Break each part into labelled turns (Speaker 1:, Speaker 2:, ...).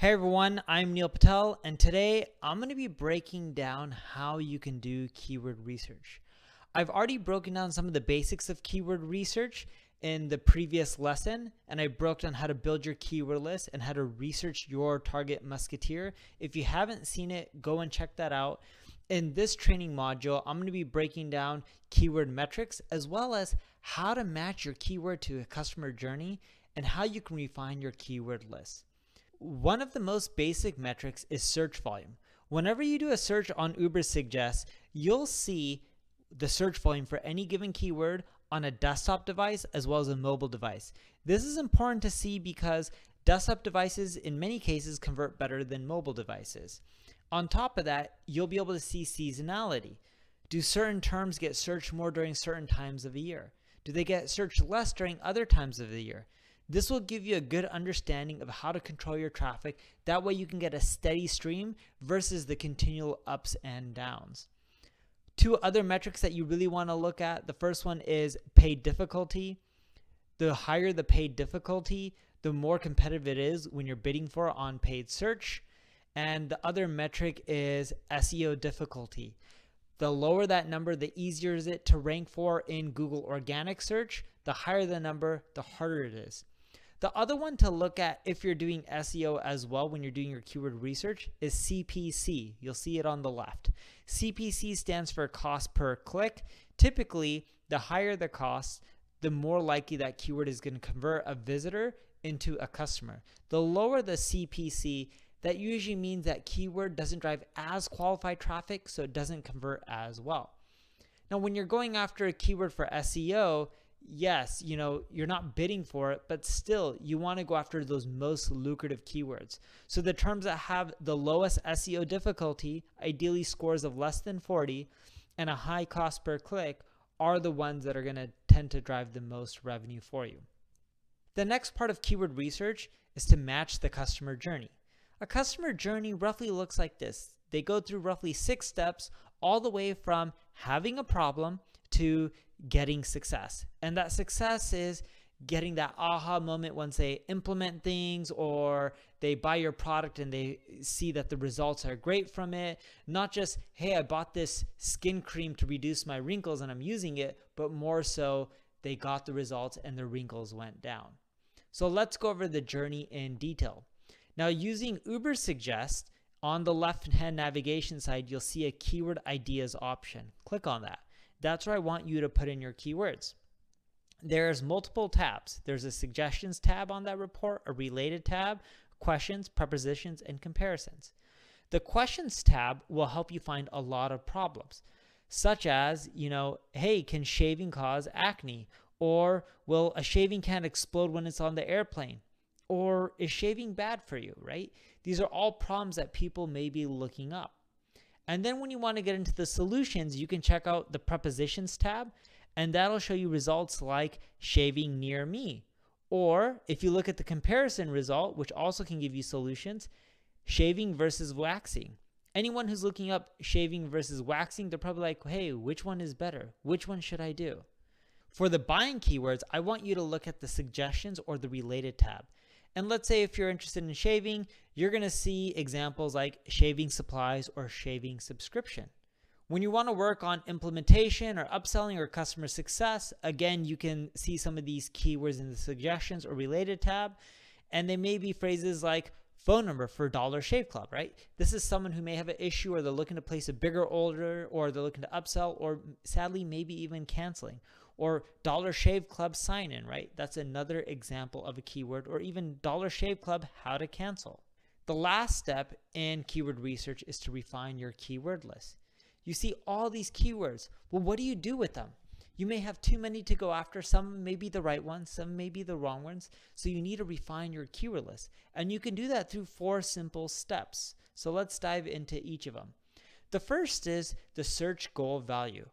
Speaker 1: Hey everyone, I'm Neil Patel, and today I'm going to be breaking down how you can do keyword research. I've already broken down some of the basics of keyword research in the previous lesson, and I broke down how to build your keyword list and how to research your target musketeer. If you haven't seen it, go and check that out. In this training module, I'm going to be breaking down keyword metrics as well as how to match your keyword to a customer journey and how you can refine your keyword list. One of the most basic metrics is search volume. Whenever you do a search on Ubersuggest, you'll see the search volume for any given keyword on a desktop device as well as a mobile device. This is important to see because desktop devices in many cases convert better than mobile devices. On top of that, you'll be able to see seasonality. Do certain terms get searched more during certain times of the year? Do they get searched less during other times of the year? This will give you a good understanding of how to control your traffic. That way you can get a steady stream versus the continual ups and downs. Two other metrics that you really want to look at. The first one is paid difficulty. The higher the paid difficulty, the more competitive it is when you're bidding for on paid search. And the other metric is SEO difficulty. The lower that number, the easier is it to rank for in Google organic search. The higher the number, the harder it is. The other one to look at if you're doing SEO as well when you're doing your keyword research is CPC. You'll see it on the left. CPC stands for cost per click. Typically, the higher the cost, the more likely that keyword is going to convert a visitor into a customer. The lower the CPC, that usually means that keyword doesn't drive as qualified traffic, so it doesn't convert as well. Now, when you're going after a keyword for SEO, yes, you're not bidding for it, but still you want to go after those most lucrative keywords. So the terms that have the lowest SEO difficulty, ideally scores of less than 40, and a high cost per click are the ones that are going to tend to drive the most revenue for you. The next part of keyword research is to match the customer journey. A customer journey roughly looks like this. They go through roughly 6 steps all the way from having a problem to getting success. And that success is getting that aha moment once they implement things or they buy your product and they see that the results are great from it. Not just, hey, I bought this skin cream to reduce my wrinkles and I'm using it, but more so they got the results and the wrinkles went down. So let's go over the journey in detail. Now, using Ubersuggest, on the left-hand navigation side, you'll see a keyword ideas option. Click on that. That's where I want you to put in your keywords. There's multiple tabs. There's a suggestions tab on that report, a related tab, questions, prepositions, and comparisons. The questions tab will help you find a lot of problems, such as, hey, can shaving cause acne? Or will a shaving can explode when it's on the airplane? Or is shaving bad for you, right? These are all problems that people may be looking up. And then when you want to get into the solutions, you can check out the prepositions tab, and that'll show you results like shaving near me. Or if you look at the comparison result, which also can give you solutions, shaving versus waxing. Anyone who's looking up shaving versus waxing, they're probably like, hey, which one is better? Which one should I do? For the buying keywords, I want you to look at the suggestions or the related tab. And let's say if you're interested in shaving, you're going to see examples like shaving supplies or shaving subscription. When you want to work on implementation or upselling or customer success, again, you can see some of these keywords in the suggestions or related tab. And they may be phrases like phone number for Dollar Shave Club, right? This is someone who may have an issue or they're looking to place a bigger order or they're looking to upsell or sadly maybe even canceling. Or Dollar Shave Club sign in, right? That's another example of a keyword. Or even Dollar Shave Club, how to cancel. The last step in keyword research is to refine your keyword list. You see all these keywords. Well, what do you do with them? You may have too many to go after. Some may be the right ones, some may be the wrong ones. So you need to refine your keyword list. And you can do that through 4 simple steps. So let's dive into each of them. The first is the search goal value.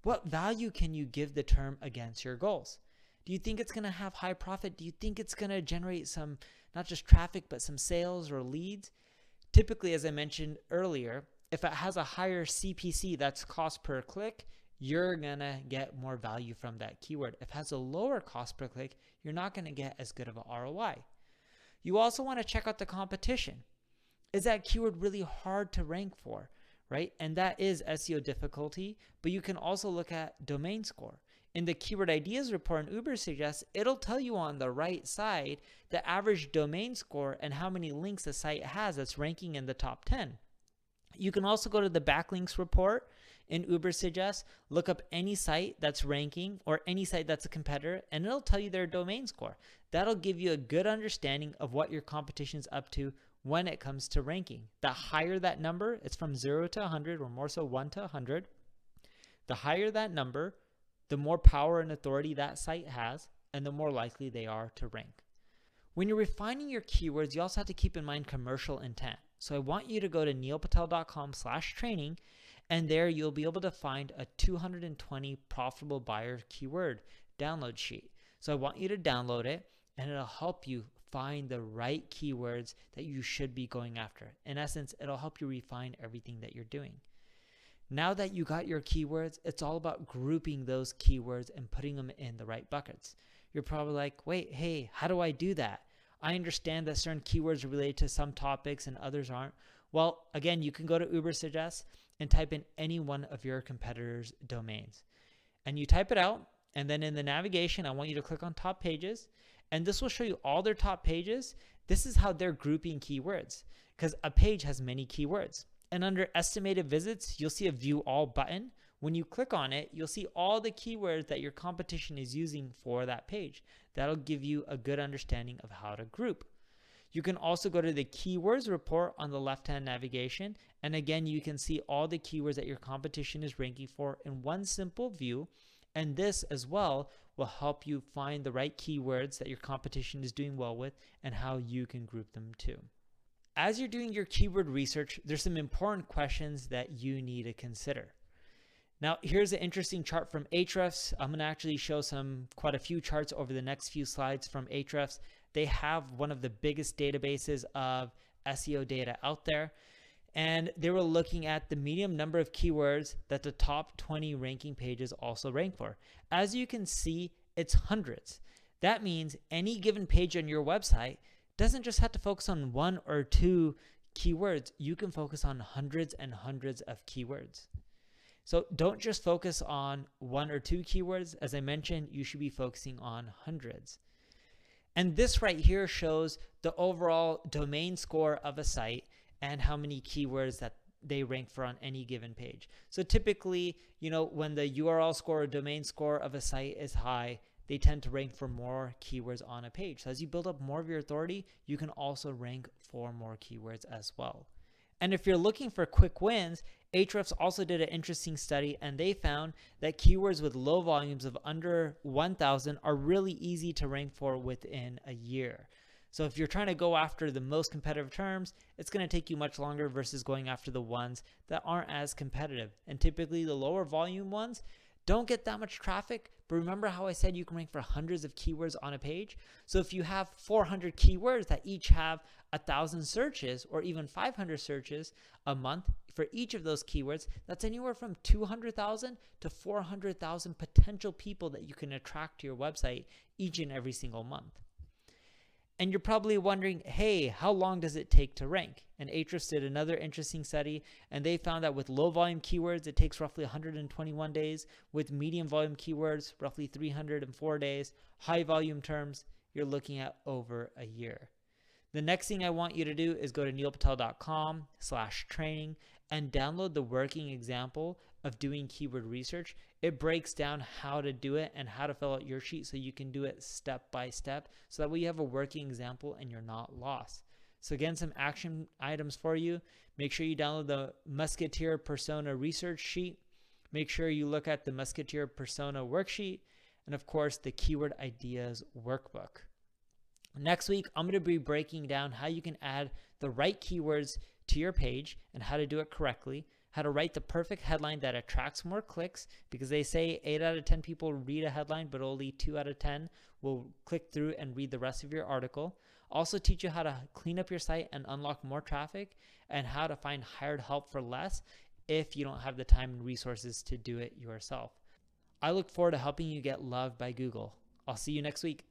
Speaker 1: What value can you give the term against your goals? Do you think it's going to have high profit? Do you think it's going to generate some, not just traffic, but some sales or leads? Typically, as I mentioned earlier, if it has a higher CPC, that's cost per click, you're going to get more value from that keyword. If it has a lower cost per click, you're not going to get as good of an ROI. You also want to check out the competition. is that keyword really hard to rank for, right? And that is SEO difficulty, but you can also look at domain score. In the keyword ideas report in Ubersuggest, it'll tell you on the right side the average domain score and how many links a site has that's ranking in the top 10. You can also go to the backlinks report in Ubersuggest, look up any site that's ranking or any site that's a competitor, and it'll tell you their domain score. That'll give you a good understanding of what your competition's up to when it comes to ranking. The higher that number, it's from 0 to 100, or more so 1 to 100. The higher that number, the more power and authority that site has, and the more likely they are to rank. When you're refining your keywords, you also have to keep in mind commercial intent. So I want you to go to neilpatel.com/training, and there you'll be able to find a 220 profitable buyer keyword download sheet. So I want you to download it, and it'll help you find the right keywords that you should be going after. In essence, it'll help you refine everything that you're doing. Now that you got your keywords, it's all about grouping those keywords and putting them in the right buckets. You're probably like, wait, hey, how do I do that? I understand that certain keywords are related to some topics and others aren't. Well, again, you can go to Ubersuggest and type in any one of your competitors' domains. And you type it out, and then in the navigation, I want you to click on top pages, and this will show you all their top pages. This is how they're grouping keywords, because a page has many keywords. And under estimated visits, you'll see a view all button. When you click on it, you'll see all the keywords that your competition is using for that page. That'll give you a good understanding of how to group. You can also go to the keywords report on the left-hand navigation. And again, you can see all the keywords that your competition is ranking for in one simple view. And this as well will help you find the right keywords that your competition is doing well with and how you can group them too. As you're doing your keyword research, there's some important questions that you need to consider. Now, here's an interesting chart from Ahrefs. I'm going to actually show quite a few charts over the next few slides from Ahrefs. They have one of the biggest databases of SEO data out there. And they were looking at the median number of keywords that the top 20 ranking pages also rank for. As you can see, it's hundreds. That means any given page on your website doesn't just have to focus on 1 or 2 keywords. You can focus on hundreds and hundreds of keywords. So don't just focus on 1 or 2 keywords. As I mentioned, you should be focusing on hundreds. And this right here shows the overall domain score of a site and how many keywords that they rank for on any given page. So typically, when the URL score or domain score of a site is high, they tend to rank for more keywords on a page. So as you build up more of your authority, you can also rank for more keywords as well. And if you're looking for quick wins, Ahrefs also did an interesting study, and they found that keywords with low volumes of under 1,000 are really easy to rank for within a year. So if you're trying to go after the most competitive terms, it's going to take you much longer versus going after the ones that aren't as competitive. And typically the lower volume ones don't get that much traffic, but remember how I said you can rank for hundreds of keywords on a page? So if you have 400 keywords that each have 1,000 searches or even 500 searches a month for each of those keywords, that's anywhere from 200,000 to 400,000 potential people that you can attract to your website each and every single month. And you're probably wondering, hey, how long does it take to rank? And Ahrefs did another interesting study, and they found that with low volume keywords, it takes roughly 121 days. With medium volume keywords, roughly 304 days. High volume terms, you're looking at over a year. The next thing I want you to do is go to neilpatel.com/training and download the working example of doing keyword research. It breaks down how to do it and how to fill out your sheet so you can do it step by step, so that way you have a working example and you're not lost. So again, some action items for you. Make sure you download the Musketeer Persona research sheet. Make sure you look at the Musketeer Persona worksheet, and of course the Keyword Ideas workbook. Next week, I'm going to be breaking down how you can add the right keywords to your page and how to do it correctly, how to write the perfect headline that attracts more clicks, because they say 8 out of 10 people read a headline, but only 2 out of 10 will click through and read the rest of your article. Also teach you how to clean up your site and unlock more traffic, and how to find hired help for less if you don't have the time and resources to do it yourself. I look forward to helping you get loved by Google. I'll see you next week.